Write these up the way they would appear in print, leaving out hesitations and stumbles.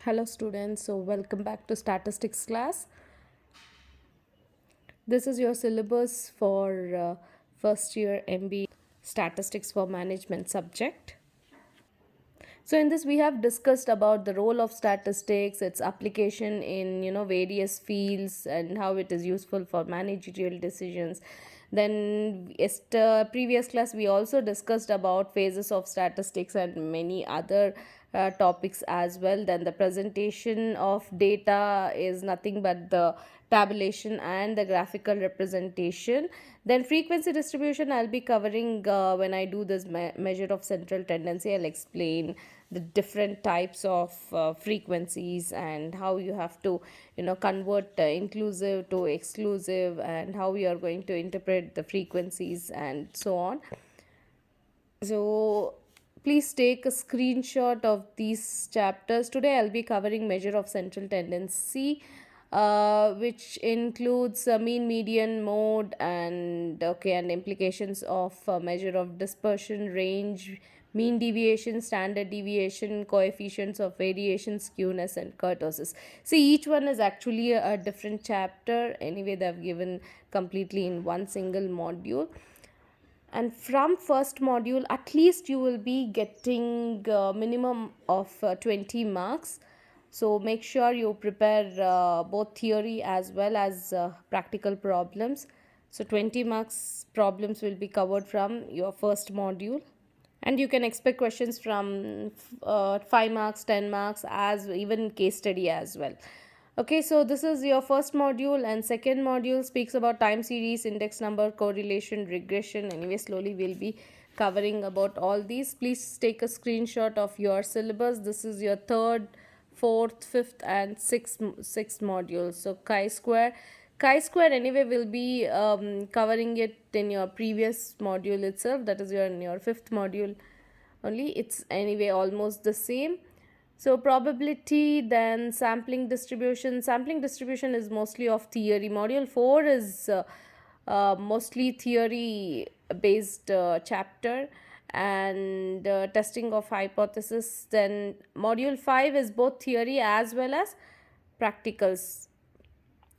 Hello students, so welcome back to statistics class. This is your syllabus for first year MBA statistics for management subject. So in this we have discussed about the role of statistics, its application in various fields and how it is useful for managerial decisions. Then previous class we also discussed about phases of statistics and many other topics as well. Then the presentation of data is nothing but the tabulation and the graphical representation. Then frequency distribution I'll be covering when I do this measure of central tendency. I'll explain the different types of frequencies and how you have to convert inclusive to exclusive and how you are going to interpret the frequencies and so on. So please take a screenshot of these chapters. Today I'll be covering measure of central tendency, which includes mean, median, mode, and implications of measure of dispersion, range, mean deviation, standard deviation, coefficients of variation, skewness, and kurtosis. See, each one is actually a different chapter. Anyway, they've given completely in one single module, and from first module at least you will be getting minimum of 20 marks. So make sure you prepare both theory as well as practical problems. So 20 marks problems will be covered from your first module, and you can expect questions from 5 marks, 10 marks, as even case study as well. Okay, so this is your first module, and second module speaks about time series, index number, correlation, regression. Anyway, slowly we'll be covering about all these. Please take a screenshot of your syllabus. This is your third, fourth, fifth, and sixth module. So chi square anyway will be covering it in your previous module itself. That is in your fifth module only. It's anyway almost the same. So probability, then sampling distribution is mostly of theory. Module 4 is mostly theory based chapter, and testing of hypothesis. Then module 5 is both theory as well as practicals.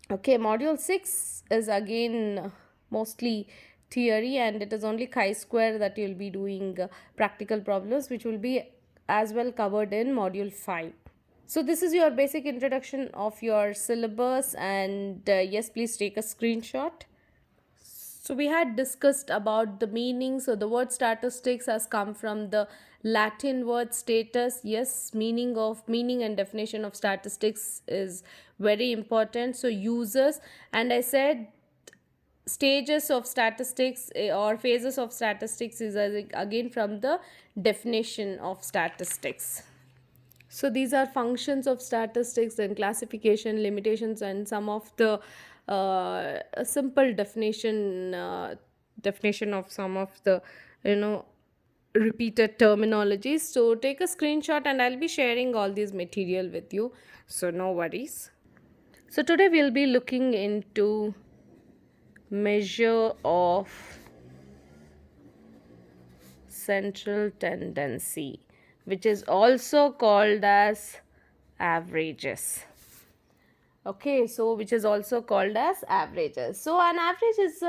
Okay, module 6 is again mostly theory, and it is only chi-square that you'll be doing practical problems, which will be as well covered in module 5. So this is your basic introduction of your syllabus, and yes, please take a screenshot. So we had discussed about the meaning. So the word statistics has come from the Latin word status. Yes, meaning and definition of statistics is very important. So users, and I said stages of statistics or phases of statistics is again from the definition of statistics. So these are functions of statistics and classification, limitations, and some of the simple definition of some of the you know repeated terminologies. So take a screenshot, and I'll be sharing all these material with you. So no worries. So today we'll be looking into measure of central tendency, which is also called as averages. Okay, so which is also called as averages. So an average is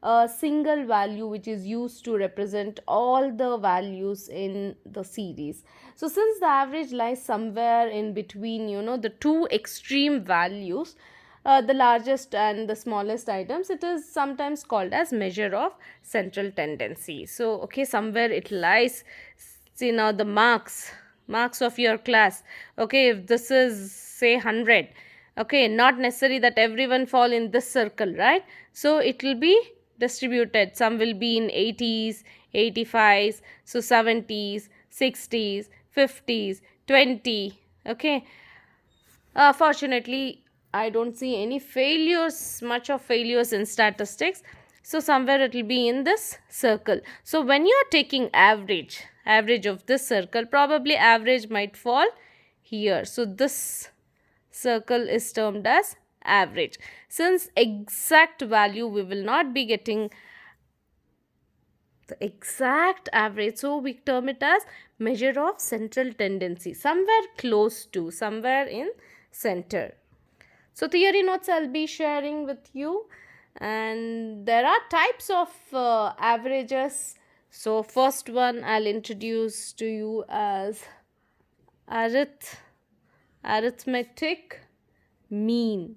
a single value which is used to represent all the values in the series. So since the average lies somewhere in between the two extreme values, the largest and the smallest items, it is sometimes called as measure of central tendency. So okay, somewhere it lies. See, now the marks of your class. Okay, if this is say 100, okay, not necessary that everyone fall in this circle, right? So it will be distributed. Some will be in 80s, 85s, so 70s, 60s, 50s, 20. Okay, fortunately I don't see any much of failures in statistics. So somewhere it will be in this circle. So when you are taking average of this circle, probably average might fall here. So this circle is termed as average. Since exact value we will not be getting the exact average. So we term it as measure of central tendency, somewhere close to, somewhere in center. So theory notes I'll be sharing with you, and there are types of averages. So first one I'll introduce to you as arithmetic mean.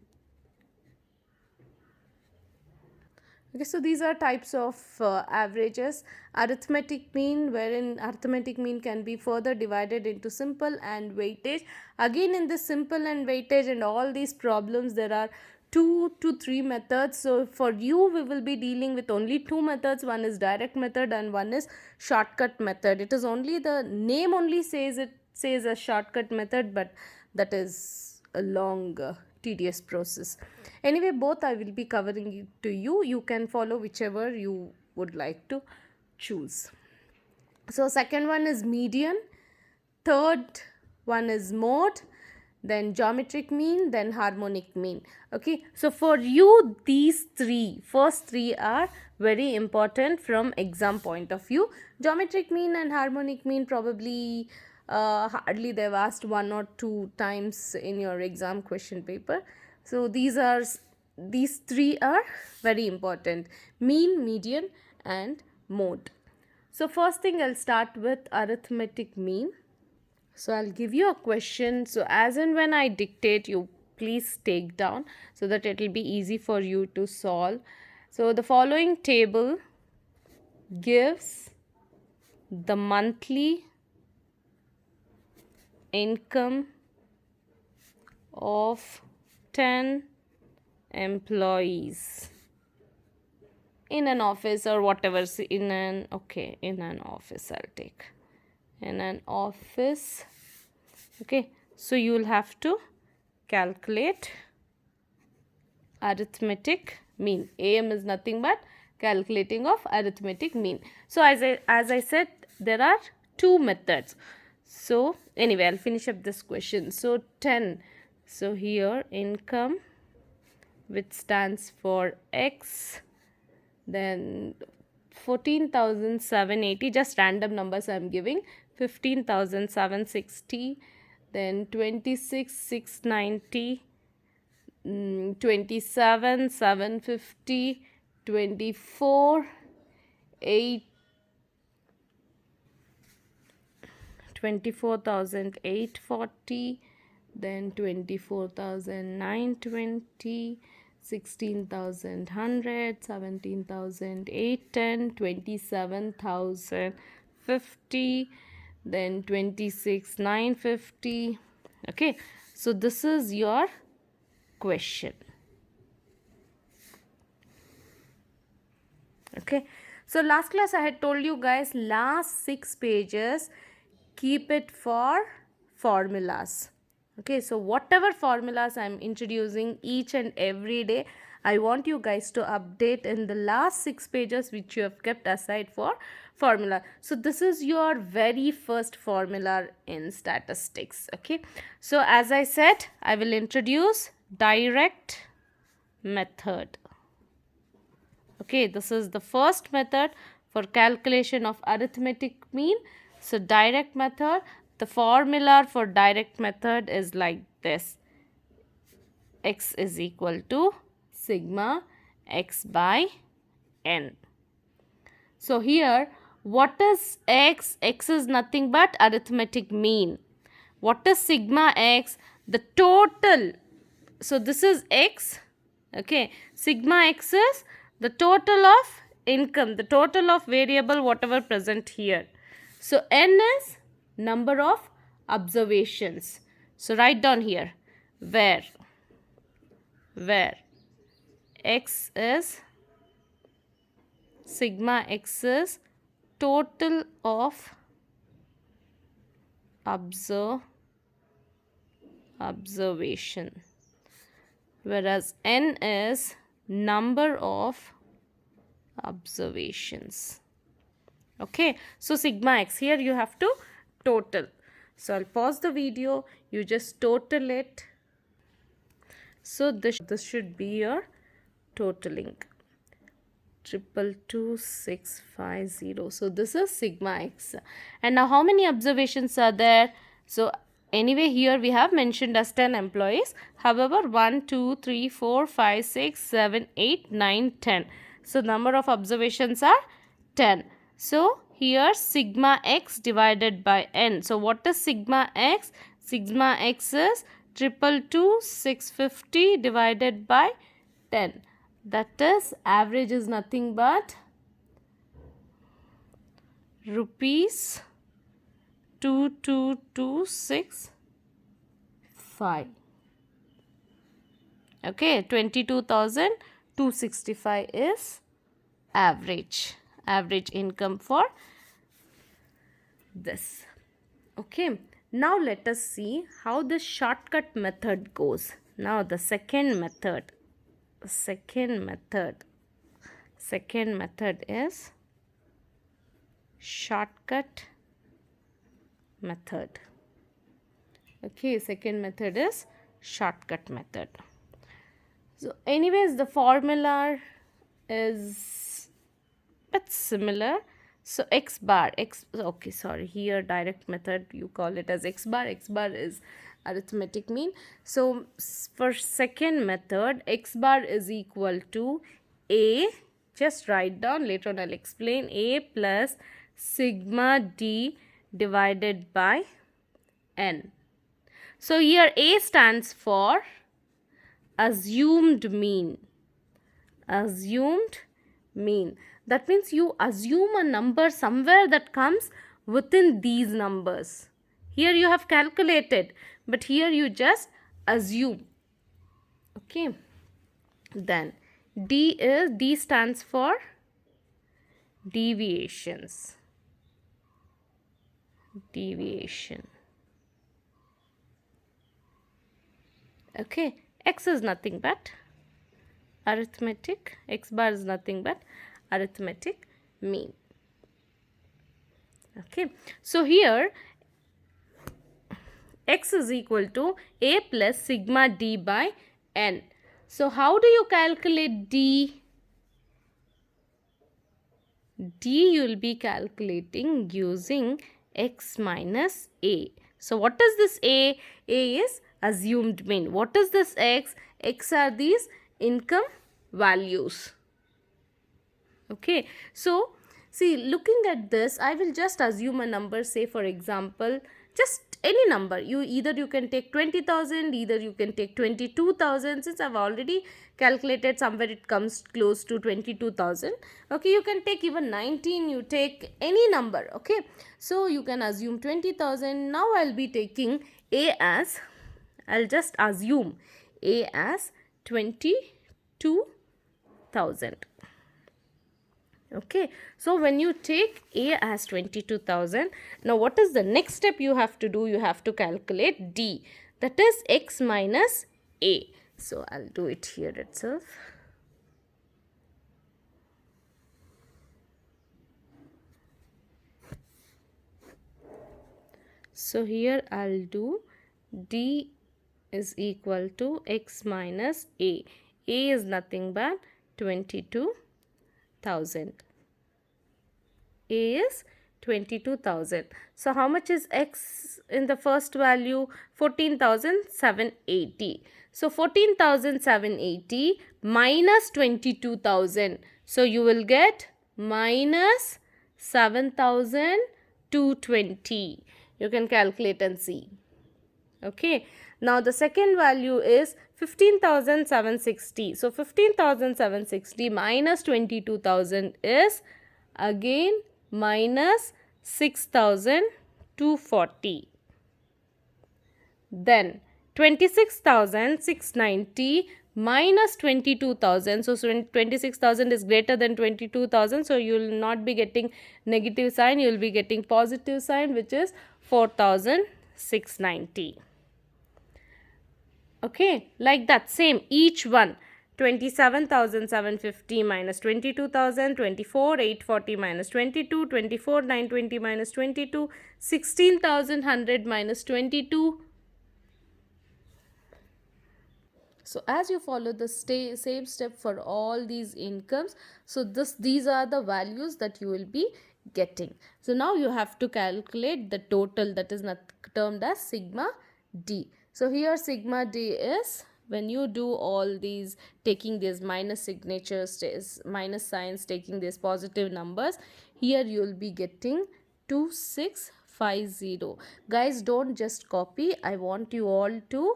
Okay, so these are types of averages. Arithmetic mean, wherein arithmetic mean can be further divided into simple and weightage. Again, in the simple and weightage and all these problems, there are 2 to 3 methods. So for you, we will be dealing with only 2 methods. One is direct method and one is shortcut method. It is only the name only says a shortcut method, but that is a long tedious process. Anyway, both I will be covering it to you. You can follow whichever you would like to choose. So second one is median, third one is mode, then geometric mean, then harmonic mean. Okay, so for you these first three are very important from exam point of view. Geometric mean and harmonic mean probably hardly they've asked 1 or 2 times in your exam question paper. So these three are very important: mean, median and mode. So first thing, I'll start with arithmetic mean. So I'll give you a question. So as and when I dictate, you please take down so that it will be easy for you to solve. So the following table gives the monthly income of 10 employees in an office or whatever. In an office, I'll take in an office. Okay, so you will have to calculate arithmetic mean. AM is nothing but calculating of arithmetic mean. So as I said, there are 2 methods. So anyway, I'll finish up this question. So 10, so here income, which stands for X, then 14,780, just random numbers I'm giving, 15,760, then 26,690, 27,750, 24,840, then 24,920, 16,100, 17,810, 27,050, then 26,950. Okay, so this is your question. Okay, so last class I had told you guys, last 6 pages keep it for formulas. Okay, so whatever formulas I'm introducing each and every day, I want you guys to update in the last 6 pages which you have kept aside for formula. So this is your very first formula in statistics. Okay, so as I said, I will introduce direct method. Okay, this is the first method for calculation of arithmetic mean. So direct method, the formula for direct method is like this: x is equal to sigma x by n. So here, what is x? X is nothing but arithmetic mean. What is sigma x? The total. So this is x. Okay, sigma x is the total of income, the total of variable whatever present here. So n is number of observations. So write down here where x is, sigma x is total of observation, whereas n is number of observations. Okay, so sigma x, here you have to total. So I'll pause the video, you just total it. So this should be your totaling. 222,650. So this is sigma x. And now how many observations are there? So anyway, here we have mentioned as 10 employees. However, 1, 2, 3, 4, 5, 6, 7, 8, 9, 10. So number of observations are 10. So here sigma x divided by n. So what is sigma x? Sigma x is 222,650 divided by 10. That is, average is nothing but rupees 22,265. Okay, 22,265 is average income for this. Okay, now let us see how the shortcut method goes. Now the second method is shortcut method. Okay, second method is shortcut method. So anyways, the formula is but similar. So x bar, okay, sorry, here direct method you call it as x bar is arithmetic mean. So for second method, x bar is equal to a, just write down, later on I'll explain, a plus sigma d divided by n. So here a stands for assumed mean. That means you assume a number somewhere that comes within these numbers. Here you have calculated, but here you just assume. Okay. Then D stands for deviations. Okay. X is nothing but arithmetic. X bar is nothing but arithmetic mean. Okay. So here x is equal to a plus sigma d by n. So how do you calculate d? D you will be calculating using x minus a. So what is this a? A is assumed mean. What is this x? X are these income values. Okay. So see, looking at this, I will just assume a number, say for example, just any number. You can take 20,000, either you can take 22,000. Since I've already calculated somewhere it comes close to 22,000. Okay, you can take even 19, you take any number. Okay, so you can assume 20,000. Now I'll be taking I'll just assume a as 22,000. Okay, so when you take a as 22,000, now what is the next step you have to do? You have to calculate d, that is x minus a. So I'll do it here itself. So here I'll do d is equal to x minus a. A is nothing but 22,000. A is 22,000. So how much is x in the first value? 14,780. So 14,780 minus 22,000. So you will get minus 7,220. You can calculate and see. Okay. Now the second value is 15,760. So 15,760 minus 22,000 is again minus 6,240. Then 26,690 minus 22,000. So 26,000 is greater than 22,000. So you will not be getting negative sign. You will be getting positive sign, which is 4,690. Okay, like that, same each one. 27,750 minus 22,000, 24,840 minus 22, 24,920 minus 22, 16,100 minus 22. So as you follow the same step for all these incomes, so these are the values that you will be getting. So now you have to calculate the total, that is not termed as sigma d. So here sigma d is when you do all these, taking these minus signatures, minus signs, taking these positive numbers, here you will be getting 2650. Guys, don't just copy, I want you all to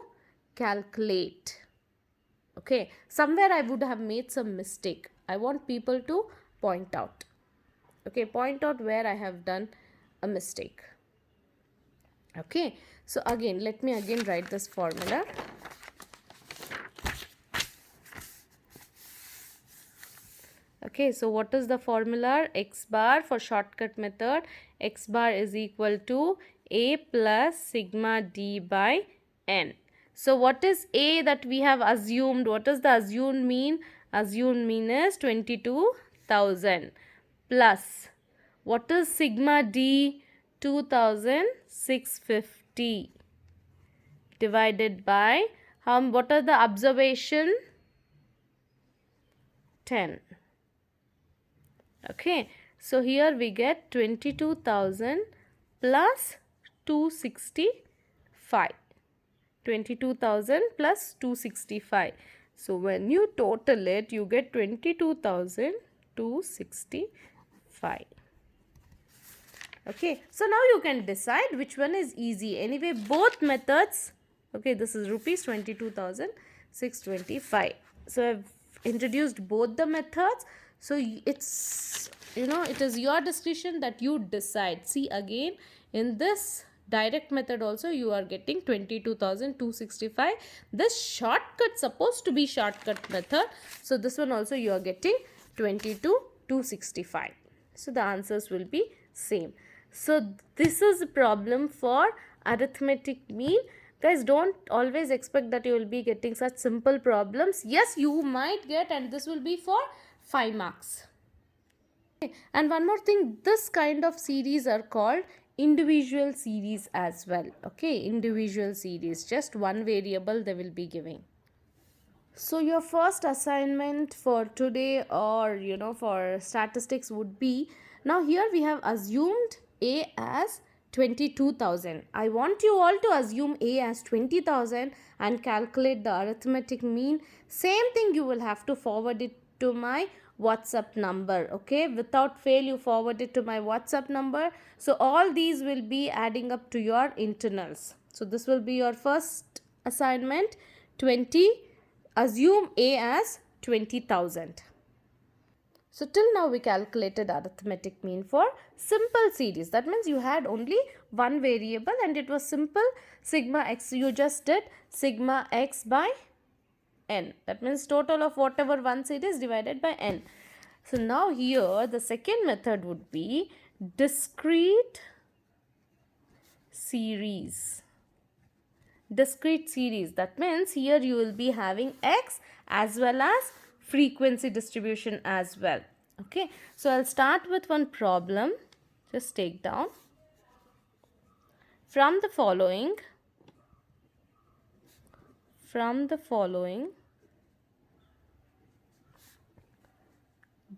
calculate. Okay, somewhere I would have made some mistake, I want people to point out. Okay, point out where I have done a mistake. Okay, so again, let me again write this formula. Okay, so what is the formula? X bar, for shortcut method, X bar is equal to A plus sigma D by N. So what is A that we have assumed? What is the assumed mean? Assumed mean is 22,000 plus what is sigma D? 2,650 divided by what are the observation? 10. Okay, so here we get 22,000 plus 265. 22,000 plus 265. So when you total it, you get 22,265. Okay, so now you can decide which one is easy. Anyway, both methods. Okay, this is rupees 22,625. So I've introduced both the methods. So it's, it is your discretion that you decide. See, again, in this direct method also you are getting 22,265. This shortcut supposed to be shortcut method. So this one also you are getting 22,265. So the answers will be same. So this is a problem for arithmetic mean. Guys, don't always expect that you will be getting such simple problems. Yes, you might get, and this will be for 5 marks. Okay. And one more thing, this kind of series are called individual series as well. Okay, individual series, just one variable they will be giving. So your first assignment for today, or for statistics, would be, now here we have assumed A as 22,000. I want you all to assume A as 20,000 and calculate the arithmetic mean. Same thing, you will have to forward it to my WhatsApp number. Okay, without fail you forward it to my WhatsApp number. So all these will be adding up to your internals. So this will be your first assignment. Assume A as 20,000. So till now we calculated arithmetic mean for simple series. That means you had only one variable and it was simple sigma x. You just did sigma x by n. That means total of whatever one series divided by n. So now here the second method would be discrete series. Discrete series, that means here you will be having x as well as frequency distribution as well. Okay, so I'll start with one problem. Just take down. From the following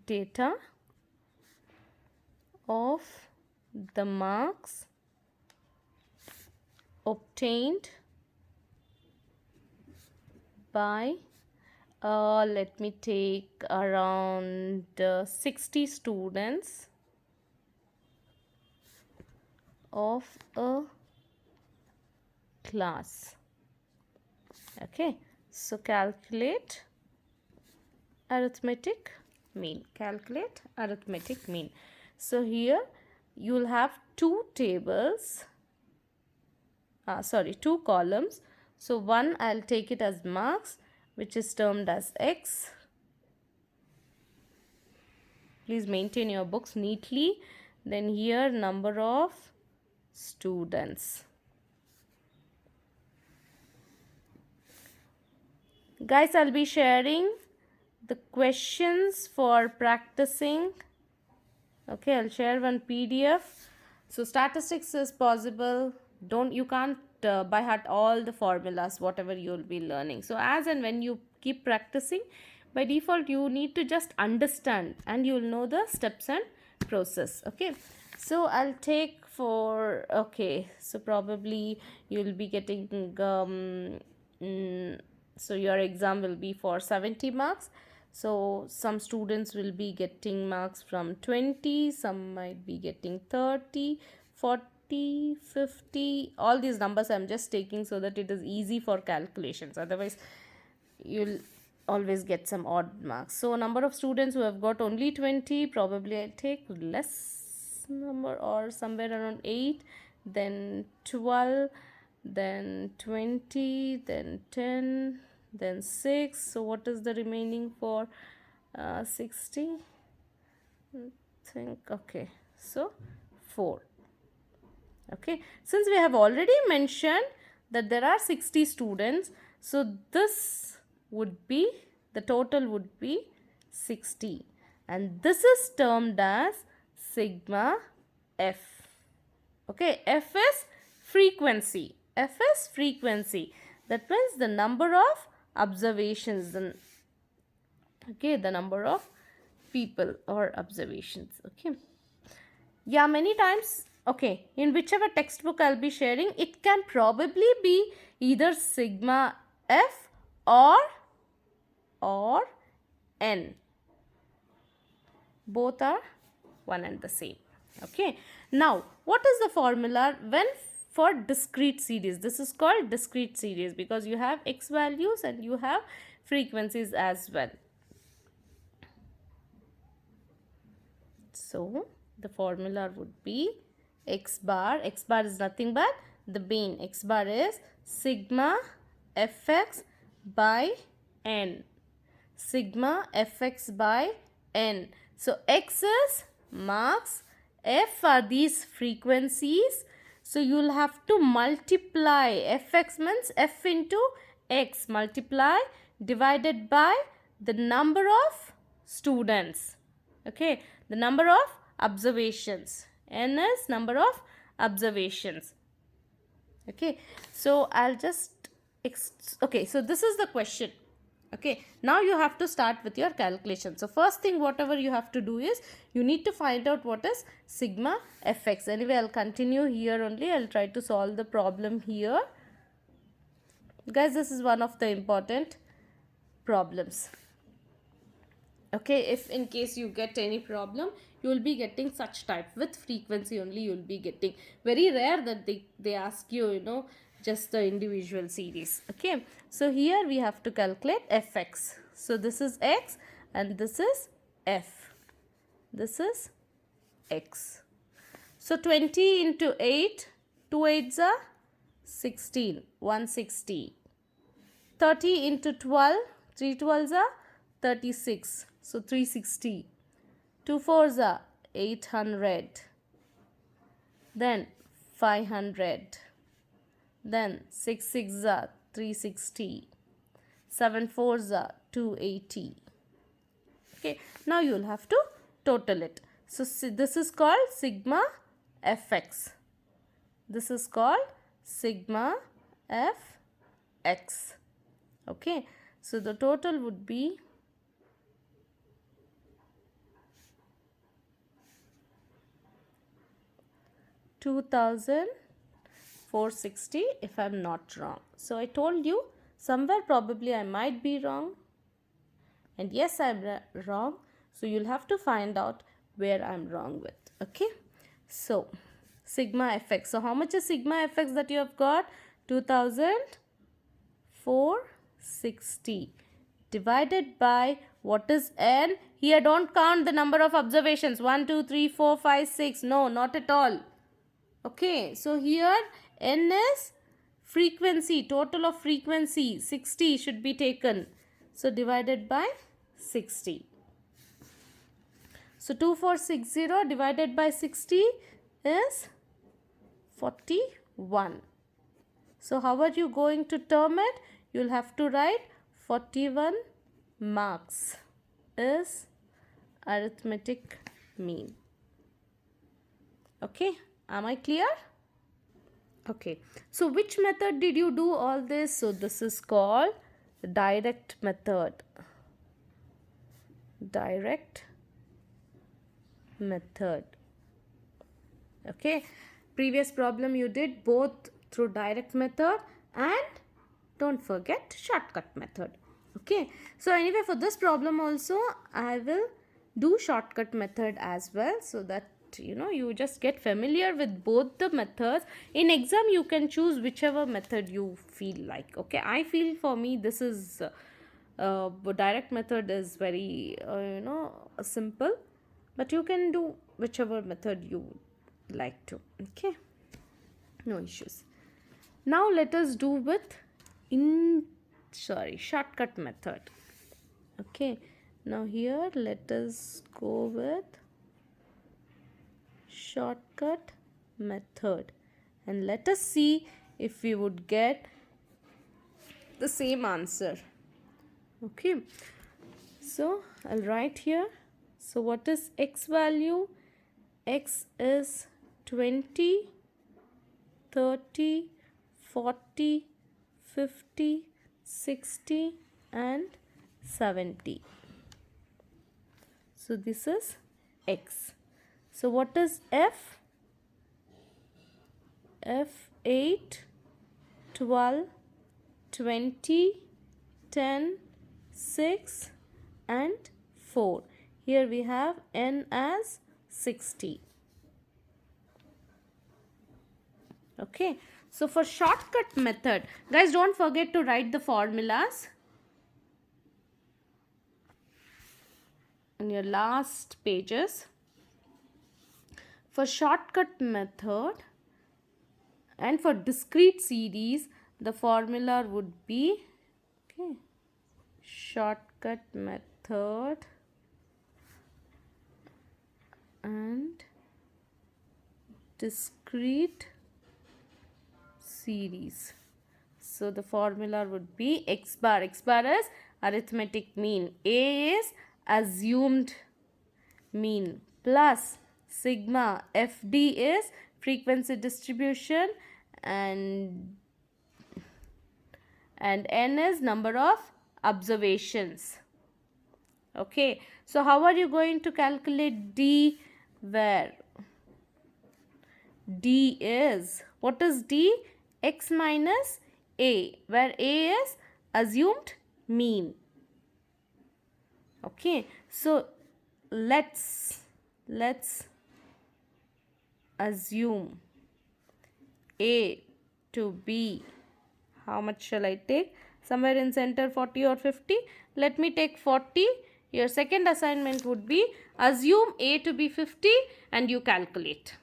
data of the marks obtained by let me take around 60 students of a class. Okay, so calculate arithmetic mean. Calculate arithmetic mean. So here you will have two tables, two columns. So one, I'll take it as marks, which is termed as x. Please maintain your books neatly. Then here number of students. Guys, I'll be sharing the questions for practicing. Okay, I'll share one PDF. So statistics is possible. You can't by heart all the formulas, whatever you'll be learning. So as and when you keep practicing, by default you need to just understand and you'll know the steps and process. Okay, so I'll take for, okay, so probably you'll be getting so your exam will be for 70 marks. So some students will be getting marks from 20, some might be getting 30, 40, 50. All these numbers I'm just taking so that it is easy for calculations. Otherwise, you'll always get some odd marks. So number of students who have got only 20, probably I'll take less number, or somewhere around 8, then 12, then 20, then 10, then 6. So what is the remaining for 60? Think, okay, so 4. Okay, since we have already mentioned that there are 60 students, so this would be, the total would be 60, and this is termed as sigma f. Okay, f is frequency. F is frequency. That means the number of observations. Okay, the number of people or observations. Okay. Yeah, many times, okay, in whichever textbook I'll be sharing, it can probably be either sigma f or n. Both are one and the same. Okay, now what is the formula when for discrete series? This is called discrete series because you have x values and you have frequencies as well. So the formula would be x bar is nothing but the mean. X bar is sigma fx by n. Sigma fx by n. So x is marks, f are these frequencies. So you will have to multiply. Fx means f into x, multiply divided by the number of students. Okay, the number of observations. N is number of observations. Okay, so I'll just okay, so this is the question. Okay, now you have to start with your calculation. So first thing, whatever you have to do is you need to find out what is sigma fx. Anyway, I'll continue here only. I'll try to solve the problem here. Guys, this is one of the important problems. Okay, if in case you get any problem, you will be getting such type with frequency only. You will be getting, very rare that they ask you, you know, just the individual series. Okay, so here we have to calculate fx. So this is x and this is f. This is x. So 20 into 8, 2 8s are 16, 160. 30 into 12, 3 12s are 36. So 360. 2 4s are 800. Then 500. Then 6 6s are 360. 7 4s are 280. Okay, now you will have to total it. So this is called sigma fx. This is called sigma fx. Okay, so the total would be 2460 if I'm not wrong. So I told you somewhere probably I might be wrong, and yes, I'm wrong. So you'll have to find out where I'm wrong with. Okay, so sigma fx. So how much is sigma fx that you have got? 2460 divided by what is n? Here don't count the number of observations. 1 2 3 4 5 6. No, not at all. Okay, so here n is frequency, total of frequency, 60 should be taken. So divided by 60. So 2460 divided by 60 is 41. So how are you going to term it? You'll have to write 41 marks is arithmetic mean. Okay, am I clear? Okay, so which method did you do all this? So this is called direct method. Direct method. Okay, previous problem you did both through direct method and don't forget shortcut method. Okay, so anyway, for this problem also I will do shortcut method as well, so that you just get familiar with both the methods. In exam you can choose whichever method you feel like. Okay, I feel for me this is direct method is very simple, but you can do whichever method you like to. Okay, no issues. Now let us do with shortcut method. Okay, now here let us go with shortcut method, and let us see if we would get the same answer. Okay, so I'll write here. So what is x value? X is 20, 30, 40, 50, 60 and 70. So this is x. So what is f? F 8, 12, 20, 10, 6 and 4. Here we have n as 60. Okay, so for shortcut method, guys, don't forget to write the formulas in your last pages. For shortcut method and for discrete series, the formula would be, okay, shortcut method and discrete series. So the formula would be x bar. X bar is arithmetic mean. A is assumed mean plus sigma. FD is frequency distribution and n is number of observations. Okay, so how are you going to calculate D? Where D is, what is D? X minus A, where A is assumed mean. Okay, so let's assume A to be, how much shall I take? Somewhere in center 40 or 50. Let me take 40. Your second assignment would be assume A to be 50 and you calculate.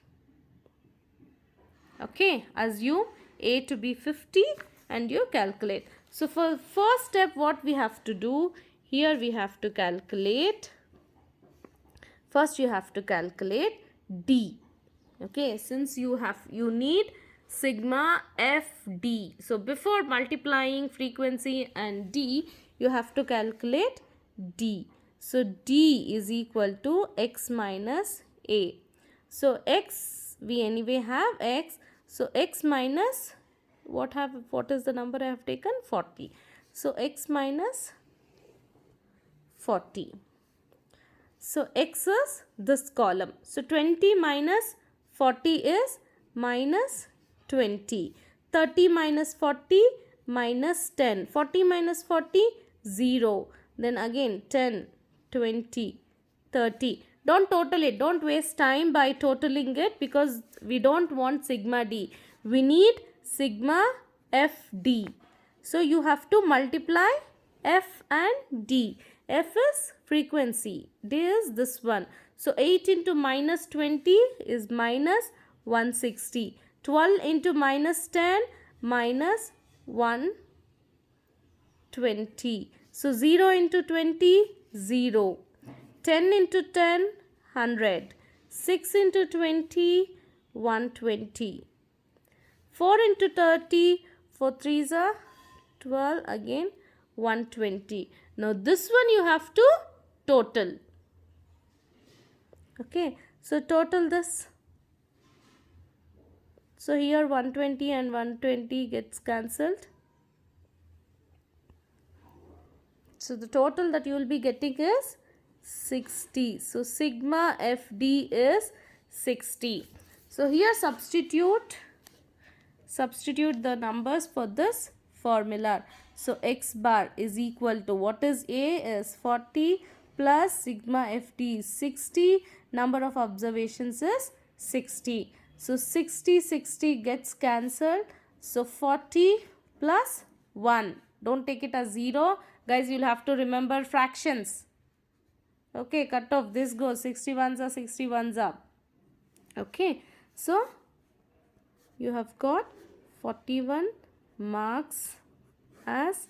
Okay, assume A to be 50 and you calculate. So for first step, what we have to do, here we have to calculate, first you have to calculate D. Okay, since you need sigma FD. So before multiplying frequency and D, you have to calculate D. So D is equal to x minus A. So x, we anyway have x. So x minus, what is the number I have taken? 40. So x minus 40. So x is this column. So 20 minus 40 is minus 20. 30 minus 40 minus 10. 40 minus 40, 0. Then again 10, 20, 30. Don't total it. Don't waste time by totaling it because we don't want sigma D. We need sigma FD. So you have to multiply F and D. F is frequency. D is this one. So 8 into minus 20 is minus 160. 12 into minus 10 minus 120. So 0 into 20, 0. 10 into 10, 100. 6 into 20, 120. 4 into 30, 4 3s are 12, again 120. Now this one you have to total. Okay, so total this. So here 120 and 120 gets cancelled. So the total that you will be getting is 60. So sigma FD is 60. So here substitute the numbers for this formula. So x bar is equal to, what is A is 40 plus sigma FD is 60. Number of observations is 60. So 60 gets cancelled. So 40 plus 1. Don't take it as 0. Guys, you'll have to remember fractions. Okay, cut off. This goes 61s are 61s up. Okay, so you have got 41 marks as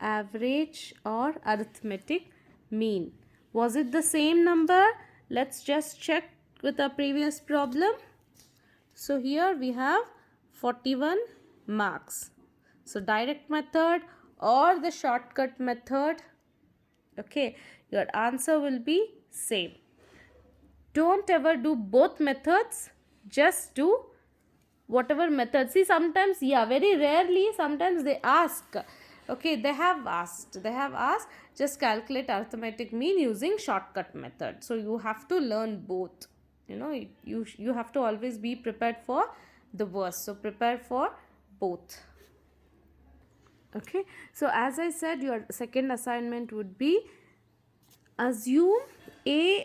average or arithmetic mean. Was it the same number? Let's just check with our previous problem. So here we have 41 marks. So direct method or the shortcut method, okay, your answer will be same. Don't ever do both methods, just do whatever method. See, sometimes, yeah, very rarely, sometimes they ask, okay, they have asked just calculate arithmetic mean using shortcut method. So you have to learn both. You have to always be prepared for the worst. So prepare for both. Okay, so as I said, your second assignment would be assume you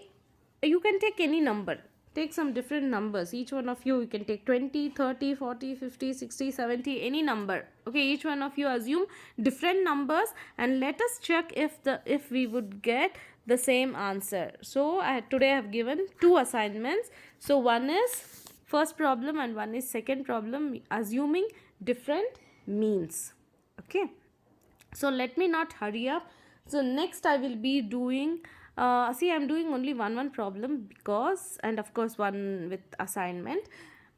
can take any number. Take some different numbers. Each one of you can take 20, 30, 40, 50, 60, 70, any number. Okay, each one of you assume different numbers and let us check if we would get the same answer. So today I have given two assignments. So one is first problem and one is second problem, assuming different means. Okay, so let me not hurry up. So next I will be doing see, I'm doing only one problem because, and of course one with assignment,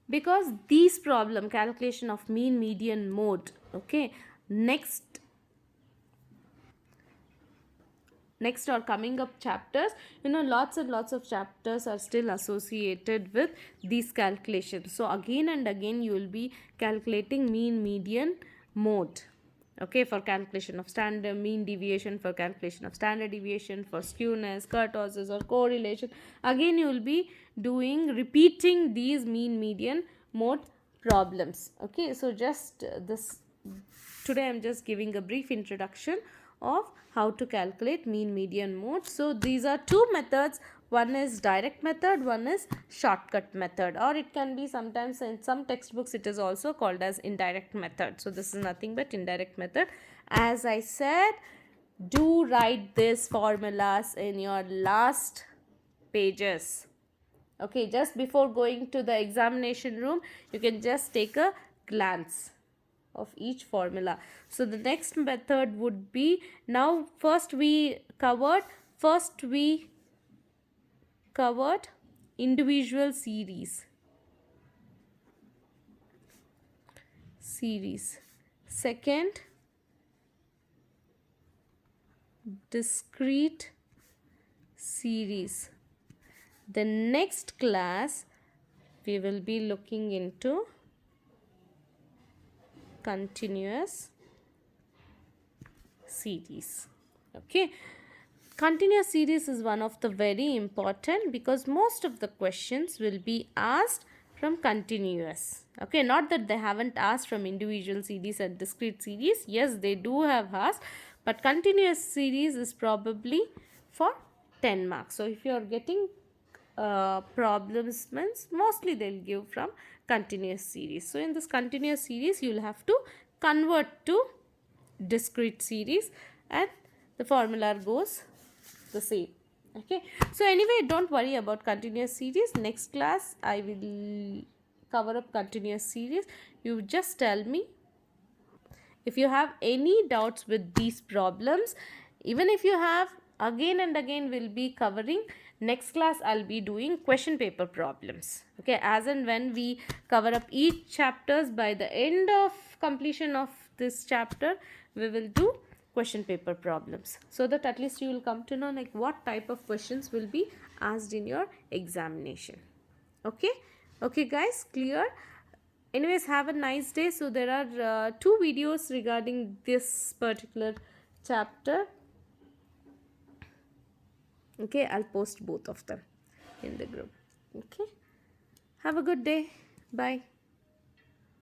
because these problem calculation of mean, median, mode, okay, next or coming up chapters, lots and lots of chapters are still associated with these calculations. So again and again you will be calculating mean, median, mode. Okay, for calculation of standard mean deviation, for calculation of standard deviation, for skewness, kurtosis or correlation. Again you will be repeating these mean, median, mode problems. Okay, so just this today I'm just giving a brief introduction of how to calculate mean, median, mode. So these are two methods. One is direct method, one is shortcut method, or it can be sometimes in some textbooks it is also called as indirect method. So this is nothing but indirect method. As I said, do write these formulas in your last pages. Okay, just before going to the examination room, you can just take a glance of each formula. So the next method would be, now first we covered individual series. Second, discrete series. The next class we will be looking into continuous series. Okay, continuous series is one of the very important, because most of the questions will be asked from continuous. Okay, not that they haven't asked from individual series and discrete series. Yes, they do have asked, but continuous series is probably for 10 marks. So if you are getting problems, means mostly they'll give from continuous series. So in this continuous series you will have to convert to discrete series and the formula goes the same. Okay, so anyway, don't worry about continuous series. Next class I will cover up continuous series. You just tell me if you have any doubts with these problems. Even if you have, again and again we'll be covering. Next class I'll be doing question paper problems. Okay, as and when we cover up each chapters, by the end of completion of this chapter we will do question paper problems, so that at least you will come to know like what type of questions will be asked in your examination. Okay guys, clear? Anyways, have a nice day. So there are two videos regarding this particular chapter. Okay, I'll post both of them in the group. Okay, have a good day. Bye.